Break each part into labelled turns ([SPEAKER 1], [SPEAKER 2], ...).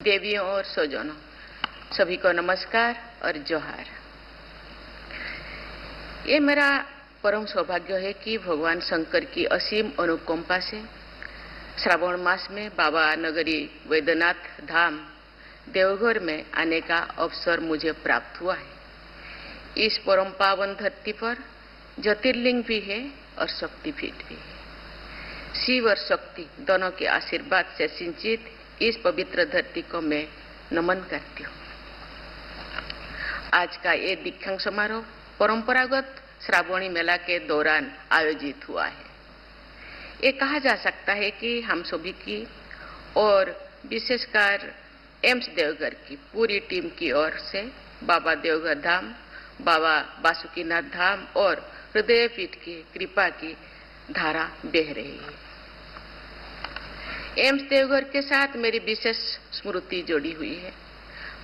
[SPEAKER 1] देवियों और स्वजनों, सभी को नमस्कार और जोहार। ये मेरा परम सौभाग्य है कि भगवान शंकर की असीम अनुकंपा से श्रावण मास में बाबा नगरी वैद्यनाथ धाम देवघर में आने का अवसर मुझे प्राप्त हुआ है। इस परम पावन धरती पर ज्योतिर्लिंग भी है और शक्तिपीठ भी है। शिव और शक्ति दोनों के आशीर्वाद से सिंचित इस पवित्र धरती को मैं नमन करती हूँ। आज का ये दीक्षांत समारोह परंपरागत श्रावणी मेला के दौरान आयोजित हुआ है। ये कहा जा सकता है कि हम सभी की और विशेषकर एम्स देवघर की पूरी टीम की ओर से बाबा देवघर धाम, बाबा बासुकीनाथ धाम और हृदय पीठ की कृपा की धारा बह रही है। एम्स देवघर के साथ मेरी विशेष स्मृति जुड़ी हुई है।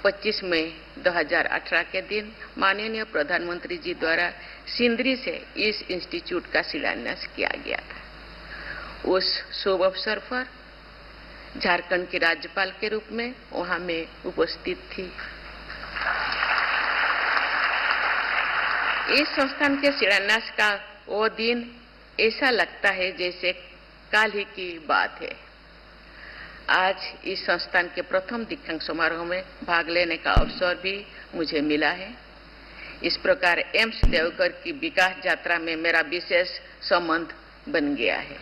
[SPEAKER 1] 25 मई 2018 के दिन माननीय प्रधानमंत्री जी द्वारा सिंदरी से इस इंस्टीट्यूट का शिलान्यास किया गया था। उस शुभ अवसर पर झारखंड के राज्यपाल के रूप में वहां मैं उपस्थित थी। इस संस्थान के शिलान्यास का वो दिन ऐसा लगता है जैसे काल ही की बात है। आज इस संस्थान के प्रथम दीक्षांत समारोह में भाग लेने का अवसर भी मुझे मिला है। इस प्रकार एम्स देवघर की विकास यात्रा में मेरा विशेष संबंध बन गया है।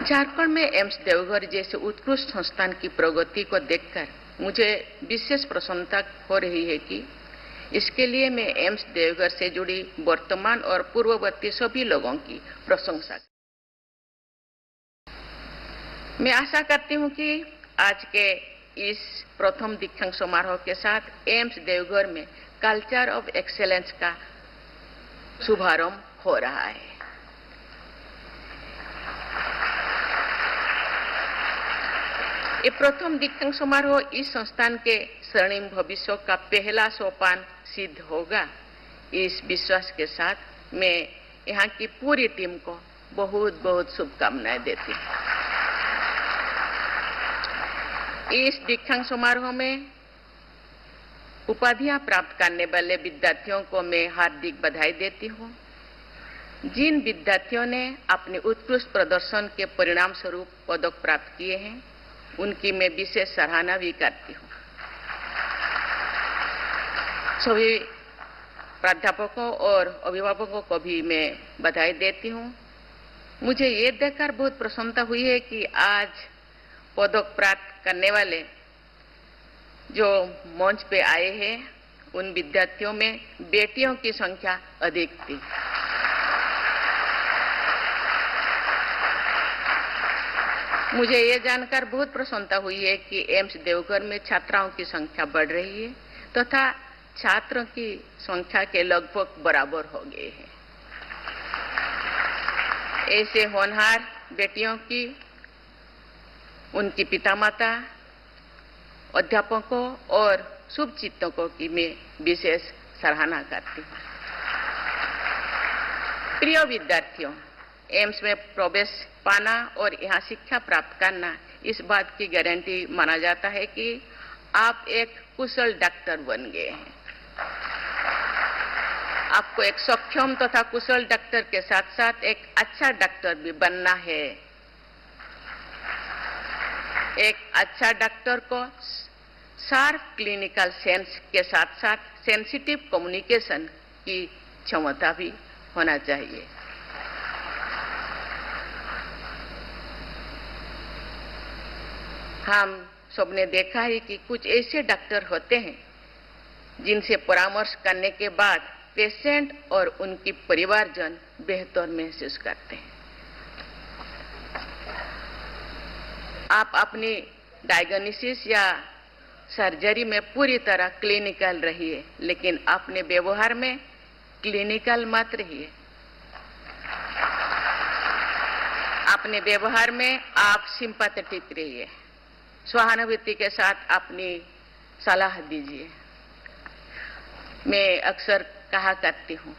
[SPEAKER 1] झारखंड में एम्स देवघर जैसे उत्कृष्ट संस्थान की प्रगति को देखकर मुझे विशेष प्रसन्नता हो रही है कि इसके लिए मैं एम्स देवघर से जुड़ी वर्तमान और पूर्ववर्ती सभी लोगों की प्रशंसा। मैं आशा करती हूं कि आज के इस प्रथम दीक्षांत समारोह के साथ एम्स देवघर में कल्चर ऑफ एक्सेलेंस का शुभारंभ हो रहा है। ये प्रथम दीक्षांत समारोह इस संस्थान के स्वर्णिम भविष्य का पहला सोपान सिद्ध होगा। इस विश्वास के साथ मैं यहाँ की पूरी टीम को बहुत बहुत शुभकामनाएं देती हूँ। इस दीक्षांत समारोह में उपाधियां प्राप्त करने वाले विद्यार्थियों को मैं हार्दिक बधाई देती हूँ। जिन विद्यार्थियों ने अपने उत्कृष्ट प्रदर्शन के परिणाम स्वरूप पदक प्राप्त किए हैं, उनकी मैं विशेष सराहना भी करती हूँ। सभी प्राध्यापकों और अभिभावकों को भी मैं बधाई देती हूँ। मुझे ये देखकर बहुत प्रसन्नता हुई है कि आज पदक प्राप्त करने वाले जो मंच पे आए हैं, उन विद्यार्थियों में बेटियों की संख्या अधिक थी। मुझे ये जानकर बहुत प्रसन्नता हुई है कि एम्स देवघर में छात्राओं की संख्या बढ़ रही है तथा छात्रों की संख्या के लगभग बराबर हो गए हैं। ऐसे होनहार बेटियों की, उनकी पिता माता, अध्यापकों और शुभचिंतकों की मैं विशेष सराहना करती हूँ। प्रिय विद्यार्थियों, एम्स में प्रवेश पाना और यहाँ शिक्षा प्राप्त करना इस बात की गारंटी माना जाता है कि आप एक कुशल डॉक्टर बन गए हैं। आपको एक सक्षम तथा कुशल डॉक्टर के साथ साथ एक अच्छा डॉक्टर भी बनना है। एक अच्छा डॉक्टर को शार्प क्लिनिकल सेंस के साथ साथ सेंसिटिव कम्युनिकेशन की क्षमता भी होना चाहिए। हम सबने देखा है कि कुछ ऐसे डॉक्टर होते हैं जिनसे परामर्श करने के बाद पेशेंट और उनकी परिवारजन बेहतर महसूस करते हैं। आप अपनी डायग्नोसिस या सर्जरी में पूरी तरह क्लिनिकल रहिए, लेकिन अपने व्यवहार में क्लिनिकल मत रहिए। अपने व्यवहार में आप सिंपैथेटिक रहिए, सहानुभूति के साथ अपनी सलाह दीजिए। मैं अक्सर कहा करती हूँ,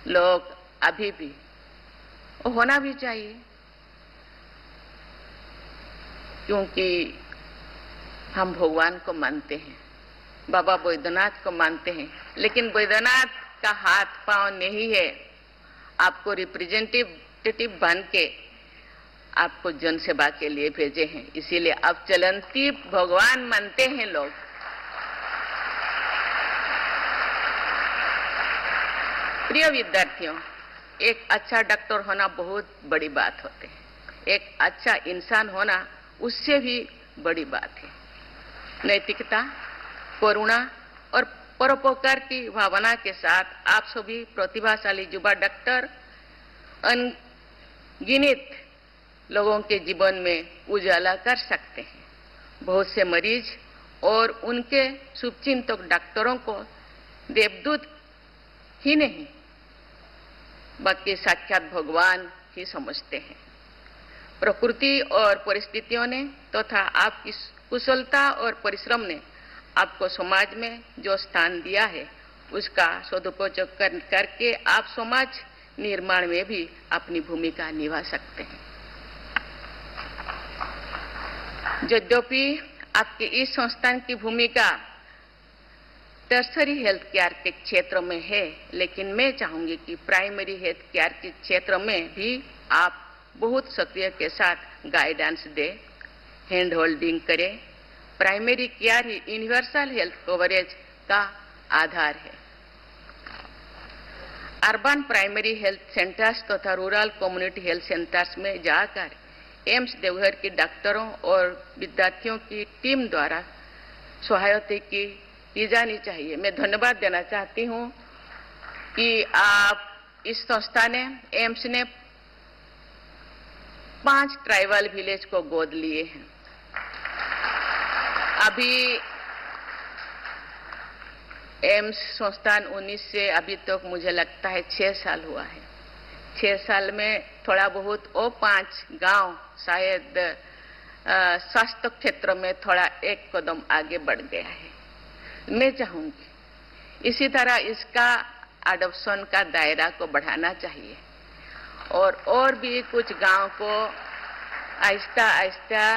[SPEAKER 1] लोग अभी भी होना भी चाहिए क्योंकि हम भगवान को मानते हैं, बाबा बैद्यनाथ को मानते हैं, लेकिन बैद्यनाथ का हाथ पांव नहीं है। आपको रिप्रेजेंटेटिव बन के आपको जन सेवा के लिए भेजे हैं, इसीलिए आप चलंती भगवान मानते हैं लोग। प्रिय विद्यार्थियों, एक अच्छा डॉक्टर होना बहुत बड़ी बात होती है, एक अच्छा इंसान होना उससे भी बड़ी बात है। नैतिकता, करुणा और परोपकार की भावना के साथ आप सभी प्रतिभाशाली युवा डॉक्टर अनगिनत लोगों के जीवन में उजाला कर सकते हैं। बहुत से मरीज और उनके शुभचिंतक डॉक्टरों को देवदूत ही नहीं बल्कि साक्षात भगवान ही समझते हैं। प्रकृति और परिस्थितियों ने तथा आपकी कुशलता और परिश्रम ने आपको समाज में जो स्थान दिया है उसका सदुपयोग करके आप समाज निर्माण में भी अपनी भूमिका निभा सकते हैं। यद्यपि आपके इस संस्थान की भूमिका टर्सरी हेल्थ केयर के क्षेत्र में है, लेकिन मैं चाहूंगी कि प्राइमरी हेल्थ केयर के क्षेत्र में भी आप बहुत सक्रिय के साथ गाइडेंस दे, हैंड होल्डिंग करें। प्राइमरी केयर ही यूनिवर्सल हेल्थ कवरेज का आधार है। अर्बन प्राइमरी हेल्थ सेंटर्स तथा रूरल कम्युनिटी हेल्थ सेंटर्स में जाकर एम्स देवघर के डॉक्टरों और विद्यार्थियों की टीम द्वारा सहायता की जानी चाहिए। मैं धन्यवाद देना चाहती हूं कि आप इस संस्था ने, एम्स ने 5 ट्राइबल विलेज को गोद लिए हैं। अभी एम्स संस्थान 19 से अभी तक मुझे लगता है 6 साल हुआ है। 6 साल में थोड़ा बहुत वो 5 गांव शायद स्वास्थ्य क्षेत्र में थोड़ा एक कदम आगे बढ़ गया है। मैं चाहूंगी इसी तरह इसका अडॉप्शन का दायरा को बढ़ाना चाहिए और भी कुछ गांव को आहिस्ता आहिस्ता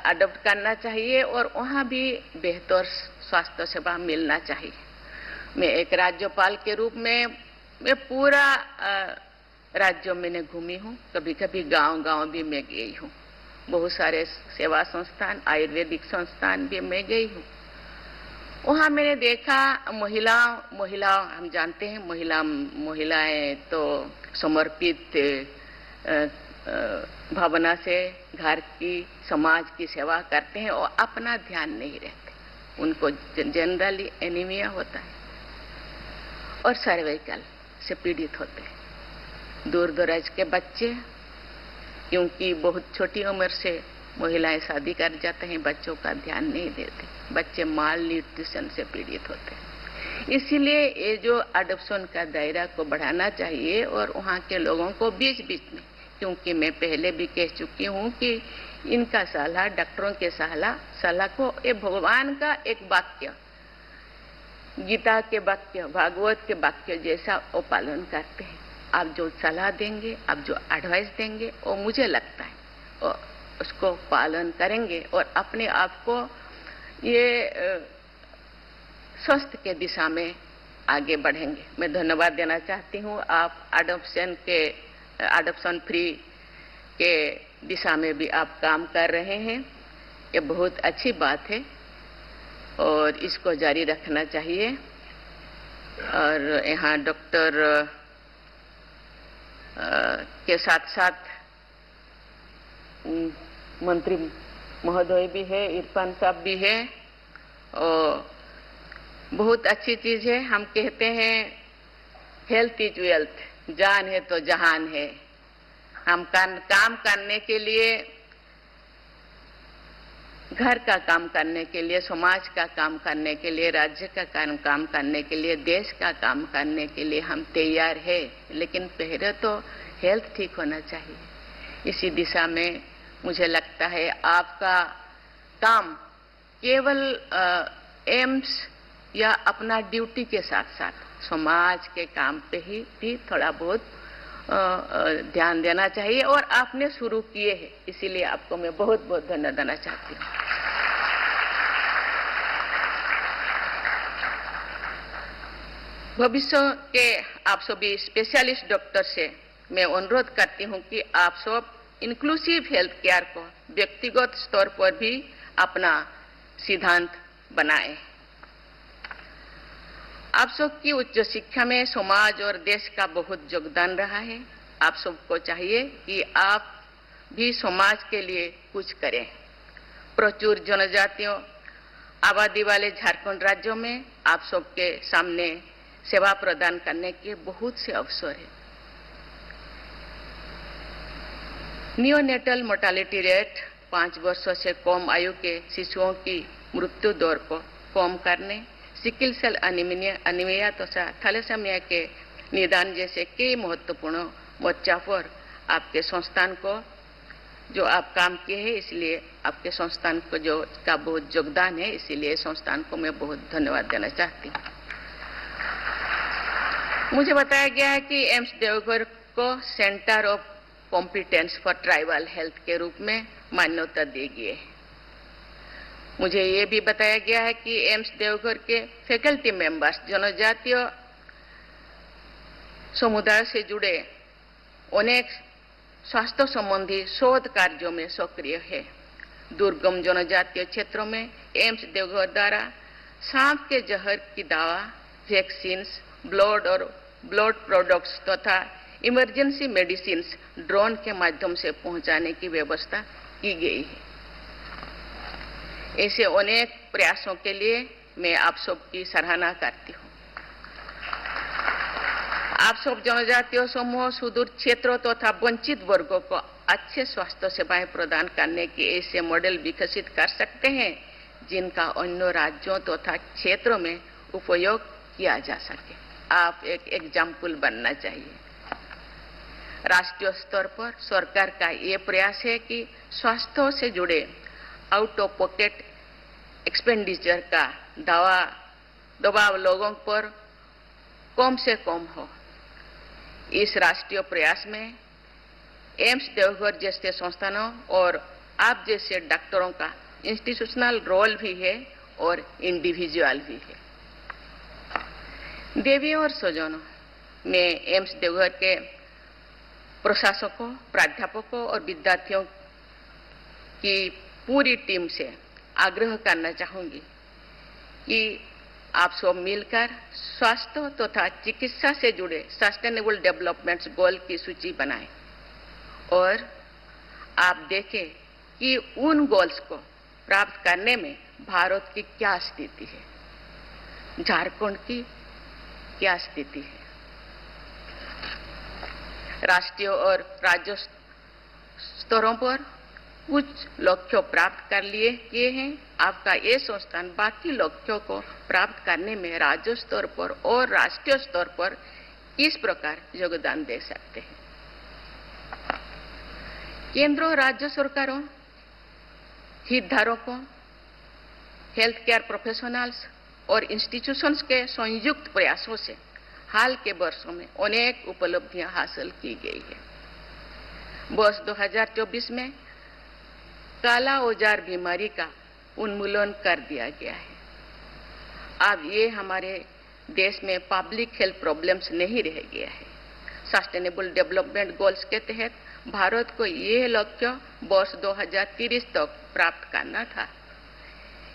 [SPEAKER 1] अडॉप्ट करना चाहिए और वहां भी बेहतर स्वास्थ्य सेवा मिलना चाहिए। मैं एक राज्यपाल के रूप में मैं पूरा राज्य मैंने घूमी हूँ, कभी कभी गांव भी मैं गई हूँ, बहुत सारे सेवा संस्थान, आयुर्वेदिक संस्थान भी मैं गई हूँ। वहाँ मैंने देखा महिलाओं हम जानते हैं महिलाएं तो समर्पित भावना से घर की समाज की सेवा करते हैं और अपना ध्यान नहीं रखते। उनको जनरली एनीमिया होता है और सर्वाइकल से पीड़ित होते हैं। दूर दराज के बच्चे, क्योंकि बहुत छोटी उम्र से महिलाएं शादी कर जाते हैं, बच्चों का ध्यान नहीं देते, बच्चे माल न्यूट्रिशन से पीड़ित होते हैं। इसीलिए ये जो अडॉप्शन का दायरा को बढ़ाना चाहिए और वहाँ के लोगों को बीच बीच में, क्योंकि मैं पहले भी कह चुकी हूँ कि इनका सलाह, डॉक्टरों के सलाह को ये भगवान का एक वाक्य, गीता के वाक्य, भागवत के वाक्य जैसा वो पालन करते हैं। आप जो सलाह देंगे, आप जो एडवाइस देंगे, वो मुझे लगता है वो उसको पालन करेंगे और अपने आप को ये स्वस्थ के दिशा में आगे बढ़ेंगे। मैं धन्यवाद देना चाहती हूँ। आप अडॉप्शन फ्री के दिशा में भी आप काम कर रहे हैं, ये बहुत अच्छी बात है और इसको जारी रखना चाहिए। और यहाँ डॉक्टर के साथ साथ मंत्री महोदय भी है, इरफान साहब भी है और बहुत अच्छी चीज है। हम कहते हैं हेल्थ इज वेल्थ, जान है तो जहान है। हम काम करने के लिए, घर का काम करने के लिए, समाज का काम करने के लिए, राज्य का काम करने के लिए, देश का काम करने के लिए हम तैयार है, लेकिन पहले तो हेल्थ ठीक होना चाहिए। इसी दिशा में मुझे लगता है आपका काम केवल एम्स या अपना ड्यूटी के साथ साथ समाज के काम पे ही भी थोड़ा बहुत ध्यान देना चाहिए और आपने शुरू किए हैं, इसीलिए आपको मैं बहुत बहुत धन्यवाद देना चाहती हूँ। भविष्य के आप सभी स्पेशलिस्ट डॉक्टर से मैं अनुरोध करती हूँ कि आप सब इंक्लूसिव हेल्थ केयर को व्यक्तिगत स्तर पर भी अपना सिद्धांत बनाएं। आप सबकी उच्च शिक्षा में समाज और देश का बहुत योगदान रहा है। आप सबको चाहिए कि आप भी समाज के लिए कुछ करें। प्रचुर जनजातियों आबादी वाले झारखंड राज्यों में आप सबके सामने सेवा प्रदान करने के बहुत से अवसर हैं। नियोनेटल मोर्टालिटी रेट 5 वर्षों से कम आयु के शिशुओं की मृत्यु दर को कम करने, सिकल सेल एनीमिया तथा थैलेसीमिया के निदान जैसे कई महत्वपूर्ण मोर्चा पर आपके संस्थान को जो आप काम किए हैं, इसलिए आपके संस्थान को जो का बहुत योगदान है, इसीलिए संस्थान को मैं बहुत धन्यवाद देना चाहती हूँ। मुझे बताया गया है कि एम्स देवघर को centre of competence for tribal health के रूप में मान्यता दी गई है। मुझे ये भी बताया गया है कि एम्स देवघर के फैकल्टी मेंबर्स जनजातीय समुदाय से जुड़े अनेक स्वास्थ्य संबंधी शोध कार्यों में सक्रिय है। दुर्गम जनजातीय क्षेत्रों में एम्स देवघर द्वारा सांप के जहर की दवा, वैक्सीन्स, ब्लड प्रोडक्ट्स तथा इमरजेंसी मेडिसिन्स ड्रोन के माध्यम से पहुंचाने की व्यवस्था की गई है। ऐसे अनेक प्रयासों के लिए मैं आप सबकी सराहना करती हूँ। आप सब जनजातीय समूह, सुदूर क्षेत्रों तथा वंचित वर्गों को अच्छे स्वास्थ्य सेवाएं प्रदान करने के ऐसे मॉडल विकसित कर सकते हैं जिनका अन्य राज्यों तथा क्षेत्रों में उपयोग किया जा सके। आप एक एग्जाम्पल बनना चाहिए। राष्ट्रीय स्तर पर सरकार का ये प्रयास है कि स्वास्थ्य से जुड़े आउट ऑफ पॉकेट एक्सपेंडिचर का दबाव लोगों पर कम से कम हो। इस राष्ट्रीय प्रयास में एम्स देवघर जैसे संस्थानों और आप जैसे डॉक्टरों का इंस्टीट्यूशनल रोल भी है और इंडिविजुअल भी है। देवियों और स्वजनों, मैं एम्स देवघर के प्रशासकों, प्राध्यापकों और विद्यार्थियों की पूरी टीम से आग्रह करना चाहूंगी कि आप सब मिलकर स्वास्थ्य तथा चिकित्सा से जुड़े सस्टेनेबल डेवलपमेंट गोल की सूची बनाएं और आप देखें कि उन गोल्स को प्राप्त करने में भारत की क्या स्थिति है, झारखंड की क्या स्थिति है। राष्ट्रीय और राज्य स्तरों पर कुछ लक्ष्यों प्राप्त कर लिए किए हैं। आपका ये संस्थान बाकी लक्ष्यों को प्राप्त करने में राज्य स्तर पर और राष्ट्रीय स्तर पर किस प्रकार योगदान दे सकते हैं। केंद्र और राज्य सरकारों, हितधारकों, हेल्थ केयर प्रोफेशनल्स और इंस्टीट्यूशंस के संयुक्त प्रयासों से हाल के वर्षों में अनेक उपलब्धियां हासिल की गई है। वर्ष 2024 में काला औजार बीमारी का उन्मूलन कर दिया गया है। अब ये हमारे देश में पब्लिक हेल्थ प्रॉब्लम्स नहीं रह गया है। सस्टेनेबल डेवलपमेंट गोल्स के तहत भारत को ये लक्ष्य वर्ष 2030 तक प्राप्त करना था।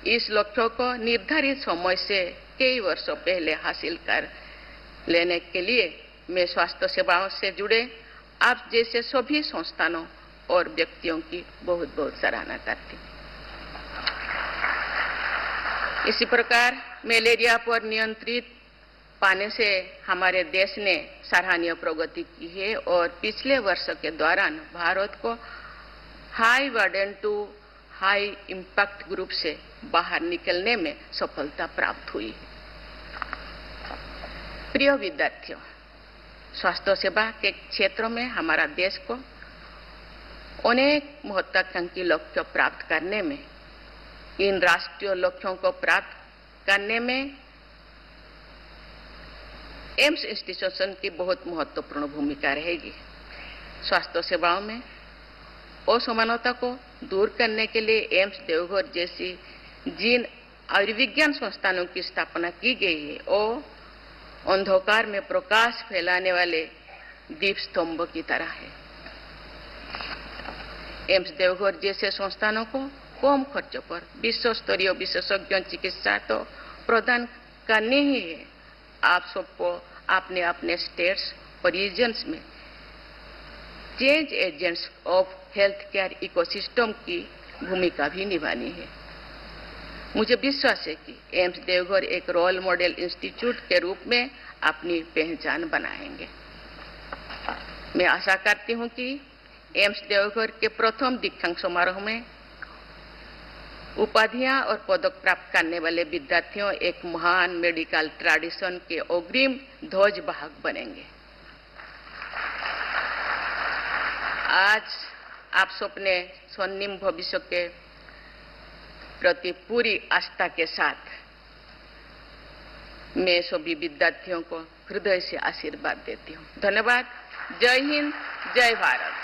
[SPEAKER 1] इस लक्ष्य को निर्धारित समय से कई वर्षों पहले हासिल कर लेने के लिए मैं स्वास्थ्य सेवाओं से जुड़े आप जैसे सभी संस्थानों और व्यक्तियों की बहुत बहुत सराहना करती हूँ। इसी प्रकार मलेरिया पर नियंत्रित पाने से हमारे देश ने सराहनीय प्रगति की है और पिछले वर्ष के दौरान भारत को high burden to high impact group से बाहर निकलने में सफलता प्राप्त हुई है। प्रिय विद्यार्थियों, स्वास्थ्य सेवा के क्षेत्रों में हमारा देश को अनेक महत्वाकांक्षी लक्ष्य प्राप्त करने में, इन राष्ट्रीय लक्ष्यों को प्राप्त करने में एम्स इंस्टीट्यूशन की बहुत महत्वपूर्ण भूमिका रहेगी। स्वास्थ्य सेवाओं में असमानता को दूर करने के लिए एम्स देवघर जैसी जिन आयुर्विज्ञान संस्थानों की स्थापना की गई है और अंधकार में प्रकाश फैलाने वाले दीप स्तंभ की तरह है। एम्स देवघर जैसे संस्थानों को कम खर्चों पर विश्व स्तरीय विशेषज्ञ चिकित्सा तो प्रदान करनी ही है। आप सबको अपने अपने स्टेट्स और रीजन्स में change agents of health care ecosystem की भूमिका भी निभानी है। मुझे विश्वास है कि एम्स देवघर एक रोल मॉडल इंस्टीट्यूट के रूप में अपनी पहचान बनाएंगे। मैं आशा करती हूं कि एम्स देवघर के प्रथम दीक्षांत समारोह में उपाधियां और पदक प्राप्त करने वाले विद्यार्थियों एक महान मेडिकल ट्रेडिशन के अग्रिम ध्वज वाहक बनेंगे। आज आप सबने स्वर्णिम भविष्य के प्रति पूरी आस्था के साथ मैं सभी विद्यार्थियों को हृदय से आशीर्वाद देती हूं। धन्यवाद। जय हिंद, जय भारत।